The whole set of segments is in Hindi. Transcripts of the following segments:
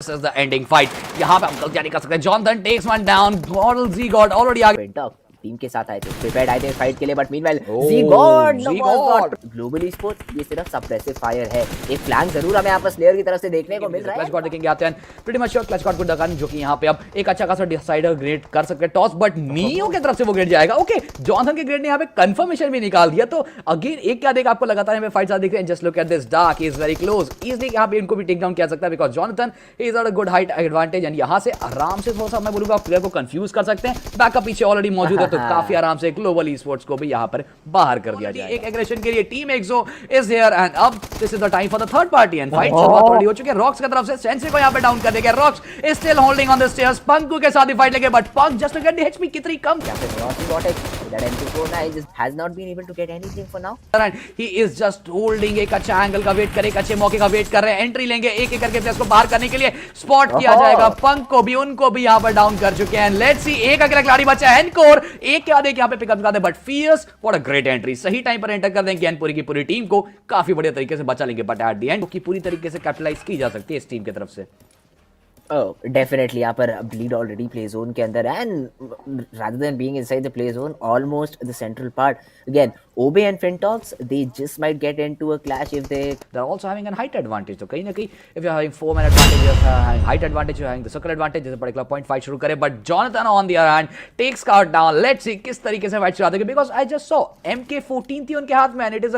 This is the ending fight. यहाँ पे हम गलतियां नहीं कर सकते. Jonathan takes one down. Gordon Z God already आगे. टीम के साथ आए थे, प्रिपेयर्ड आए थे फाइट के लिए, but meanwhile Z-God global esports ये सिर्फ सप्रेसिव फायर है. एक फ्लैंक जरूर हमें यहाँ पर स्लेयर की तरफ से देखने को मिल रहा है. क्लच गॉड देखेंगे आते हैं. Pretty much sure clutch God को डगन जो कि यहाँ पे अब एक अच्छा खासा डिसाइडर ग्रेड कर सकते हैं टॉस, बट नियो की तरफ से वो ग्रेड जाएगा. ओके, जॉनसन के ग्रेड ने यहाँ पे कंफर्मेशन भी निकाल दिया. तो अगेन एक क्या देगा आपको लगातार हमें फाइट साथ दिख रहे हैं. Just look at this dark is very close. Easily यहाँ पे इनको भी टेक डाउन किया सकता है because Johnson is a good height advantage and यहाँ से आराम से थोड़ा सा मैं बोलूंगा प्लेयर को कंफ्यूज कर सकते हैं. बैकअप पीछे ऑलरेडी मौजूद है तो काफी आराम से ग्लोबल ई-स्पोर्ट्स को भी यहां पर बाहर कर दिया जाएगा. एक एग्रेशन के लिए team Exo is here and अब this is the time for the third party and fight शुरुआत ऑलरेडी हो चुकी है. रॉक्स की तरफ से सेंसी को यहां पे डाउन कर देगा. Rocks is still holding on the stairs. पंकु के साथ ही फाइट लगे but punk just to get the HP कितनी कम. That MP4 just has not been able to get anything for now. And he is just holding एक अच्छा एंगल का वेट करे, एक अच्छे मौके का वेट कर रहे हैं. एंट्री लेंगे एक एक करके प्लेयर्स को बाहर करने के लिए. स्पॉट किया जाएगा. पंक को भी उनको भी यहां पर डाउन कर चुके हैं. लेट्स सी एक अकेला खिलाड़ी बचा है एनकोर. एक क्या देख यहां पे पिकअप कर दे but fierce what a great entry. सही टाइम पर एंटर कर देंगे एंड पूरी की पूरी टीम को काफी बढ़िया तरीके से बचा लेंगे. बट एट द एंड की पूरी तरीके से कैपिटलाइज की जा सकती है इस टीम की तरफ से. Oh, definitely. यहाँ पर bleed already play zone के अंदर and rather than being inside the play zone, almost the central part. Again, Obe and Fintox, they just might get into a clash if they're also having a height advantage. तो कहीं ना कहीं if you're having 4-man advantage, you're having height advantage, you're having the circle advantage. जैसे particular point fight शुरू करे, but Jonathan on the other hand takes Scout down. Let's see किस तरीके से fight चलाते हैं because I just saw MK14 थी उनके हाथ में and it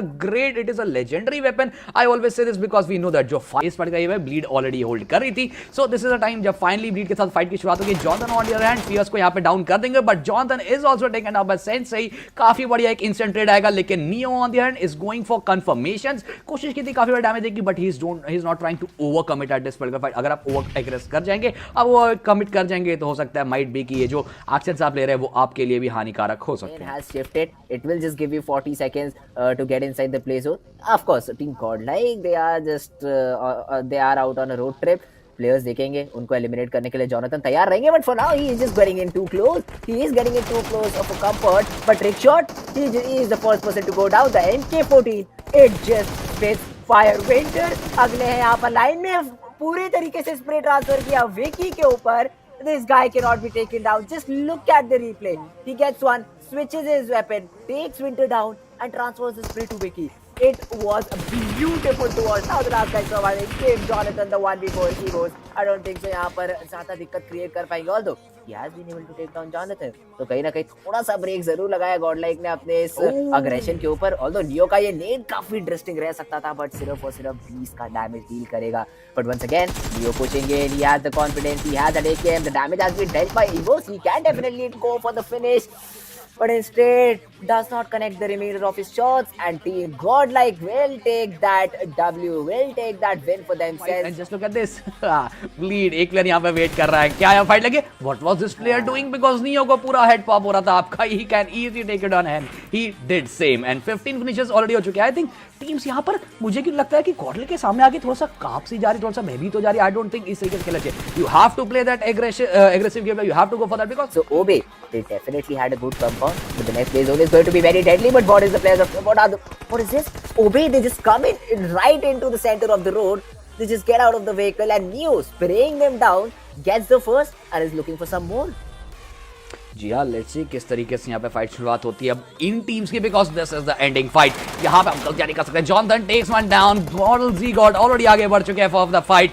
is a legendary weapon. I always say this because we know that जो इस particular ये bleed already hold कर रही थी. So this is टाइम जब फाइनली ब्लीड के साथ फाइट की शुरुआत होगी. Jonathan on the other hand fierce को यहां पे डाउन कर देंगे but Jonathan is also taken up by sensei. काफी बढ़िया एक इंस्टेंट ट्रेड आएगा लेकिन Neo on the hand is going for confirmations. कोशिश की थी काफी बड़ा डैमेज देगी but he is not trying to over commit at this particular fight. अगर आप ओवर एग्रेस कर जाएंगे, अब वो कमिट कर जाएंगे तो हो सकता है माइट बी कि ये जो एक्शंस आप ले रहे हैं वो आपके लिए भी हानिकारक हो सकते हैं. has shifted. It will just give you 40 seconds to get inside the play zone. Of course, team Godlike they are just they are out on a road trip. Players देखेंगे उनको एलिमिनेट करने के लिए जॉनथन तैयार रहेंगे but for now he is just getting in to close. He is getting in to close of a comfort but trick shot he is the first person to go down. The MK14 it just space fire. Winter अगले हैं यहां पर लाइन में. पूरे तरीके से स्प्रे ट्रांसफर किया विकी के ऊपर. This guy cannot be taken down. Just look at the replay. He gets one, switches his weapon, takes Winter down and transfers the spray to Vicky. It was beautiful to watch. Now the last guy surviving came Jonathan, the 1v4 heroes. I don't think so यहाँ पर ज़्यादा दिक्कत क्रिएट कर पाएंगे. Although he has been able to take down Jonathan. तो कहीं ना कहीं थोड़ा सा ब्रेक जरूर लगाया गॉडलाइक ने अपने इस अग्रेशन के ऊपर. Although नियो का ये नेड काफी इंटरेस्टिंग रह सकता था बट सिर्फ और सिर्फ 20 का डैमेज डील करेगा. But once again, Neo pushing in. He has the confidence. He has the AKM. The damage has been dealt by Evos. He can definitely go for the finish. But instead does not connect the remainder of his shots and team Godlike will take that W, will take that win for themselves. And just look at this. Bleed एक प्लेयर यहाँ पे वेट कर रहा है. क्या यहाँ फाइट लगे? What was this player doing? Because Neo को पूरा हेड पॉप हो रहा था आपका. He can easily take it on hand. He did same and 15 finishes already हो चुके हैं. I think टीम्स यहाँ पर मुझे क्यों लगता है कि गॉडलाइक के सामने आगे थोड़ा सा काप सी जा रही, थोड़ा सा भयभीत हो जा रही. I don't think इस तरीके से खेलना चाहिए. You have to play that aggressive game. You have to go for that because so Obe they definitely had a good compound. But the next play zone is going to be very deadly. But what is the players of what is this? Obe they just come in right into the center of the road. They just get out of the vehicle and Neo spraying them down gets the first and is looking for some more. जी हाँ, लेट्स सी किस तरीके से यहाँ पे फाइट शुरुआत होती है अब इन टीम्स की because this is the ending fight. यहाँ पे हम गलतियां नहीं कर सकते. Jonathan takes one down. GodL जी गॉड ऑलरेडी आगे बढ़ चुके हैं फॉर द फाइट.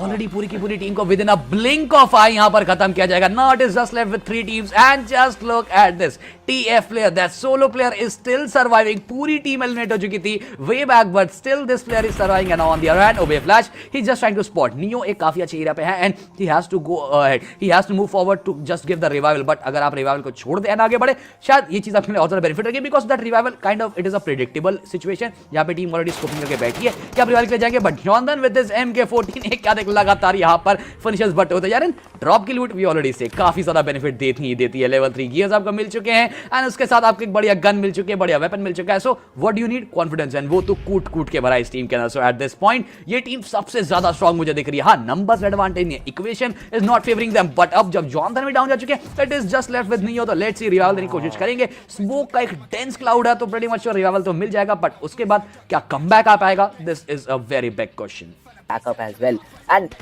ऑलरेडी पूरी की पूरी टीम को within a blink of eye यहाँ पर खत्म किया जाएगा. Now it is just left with 3 teams and just look at this TF player, that solo player is still surviving. पूरी टीम एलिमिनेट हो चुकी थी way back but still this player is surviving and on the other hand Obe Flash he's just trying to spot. Neo एक काफी अच्छे एरिया पे है and he has to go ahead. He has to move forward to just give the revival but अगर आप revival को छोड़ दें आगे बढ़े शायद ये चीज आपके लिए और ज्यादा बेनिफिट रहेगी because that revival kind of it is a predictable situation. यहाँ पे टीम ऑलरेडी स्कोपिंग करके बैठी है कि आप रिवाइवल के लिए जाएंगे but Jonathan with this MK14 एक क्या देख लगातार यहाँ पर फिनिशर्स बट होते जा रहे हैं. ड्रॉप की लूट वी ऑलरेडी से काफी ज्यादा बेनिफिट देती है. लेवल 3 गियर्स आपको मिल चुके हैं एंड उसके साथ आपको एक बढ़िया गन मिल चुकी है, बढ़िया वेपन मिल चुका है. So what do you need? Confidence. And वो तो कूट के भरा इस टीम के अंदर. सो एट दिस पॉइंट ये टीम सबसे ज्यादा स्ट्रांग मुझे दिख रही है. हाँ, नंबर्स एडवांटेज नहीं है, equation is not favouring them but अब जब जॉनथन भी डाउन जा चुके हैं it is just left with neo. तो लेट्स सी रिवाइवल देने की कोशिश करेंगे. स्मोक का एक डेंस क्लाउड है तो प्रीटी मच रिवाइवल तो मिल जाएगा बट उसके बाद क्या कमबैक आ पाएगा? This is a very big question. Backup as well and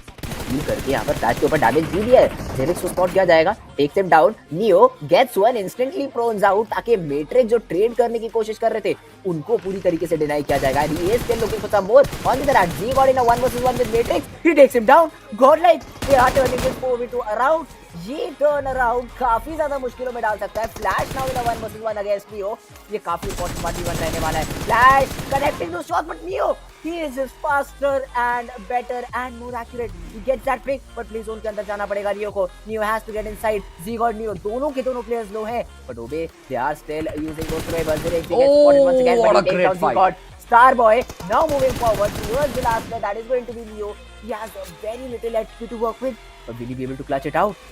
steel करके यहाँ पर फ्लैश के ऊपर डैमेज दी दिया है। जेरिक्स को स्पॉट किया जाएगा, takes him down, Neo gets one, instantly prones out, ताकि मैट्रिक्स जो ट्रेड करने की कोशिश कर रहे थे उनको पूरी तरीके से डिनाई किया जाएगा। He is still looking for some more on the that G god in a 1 versus 1 with matrix, he takes him down, godlike they are turning this 4v2 around. ये टर्न अराउंड काफी ज्यादा मुश्किलों में डाल सकता है। Flash now in a 1 versus 1 against Neo, ये काफी इंपॉर्टेंट 1v1 रहने वाला है। Flash connecting to shot but Neo he is faster and better and more accurate, he gets that pick but play zone के अंदर जाना पड़ेगा नियो को। Neo has to get inside, Zig और नियो दोनों के दोनों players low हैं but Obe they are still using those throwers, they get spotted once again but he takes down Zig. Starboy now moving forward towards the last player, that is going to be Niyo. He has a very little HP to work with but will he be able to clutch it out?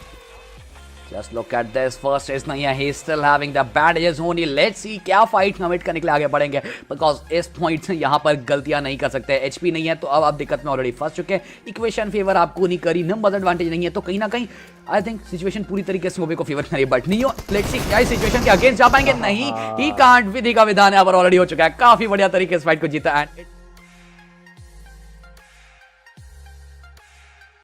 Just look at this, first is नहीं है, he is still having the bandages only. Let's see क्या फाइट कमिट करने के लिए आगे बढ़ेंगे, बिकॉज इस पॉइंट से यहाँ पर गलतियां नहीं कर सकते। एचपी नहीं है तो अब आप दिक्कत में ऑलरेडी फंस चुके हैं। इक्वेशन फेवर आपको नहीं करी, नंबर एडवांटेज नहीं है तो कहीं ना कहीं आई थिंक सिचुएशन पूरी तरीके से ओबे को फेवर करी। बट नहीं हो, लेट्स सी क्या सिचुएशन के अगेंस्ट जा पाएंगे, नहीं ही कांट। विधि का विधान यहाँ पर ऑलरेडी हो चुका है, काफी बढ़िया तरीके से फाइट को जीता एंड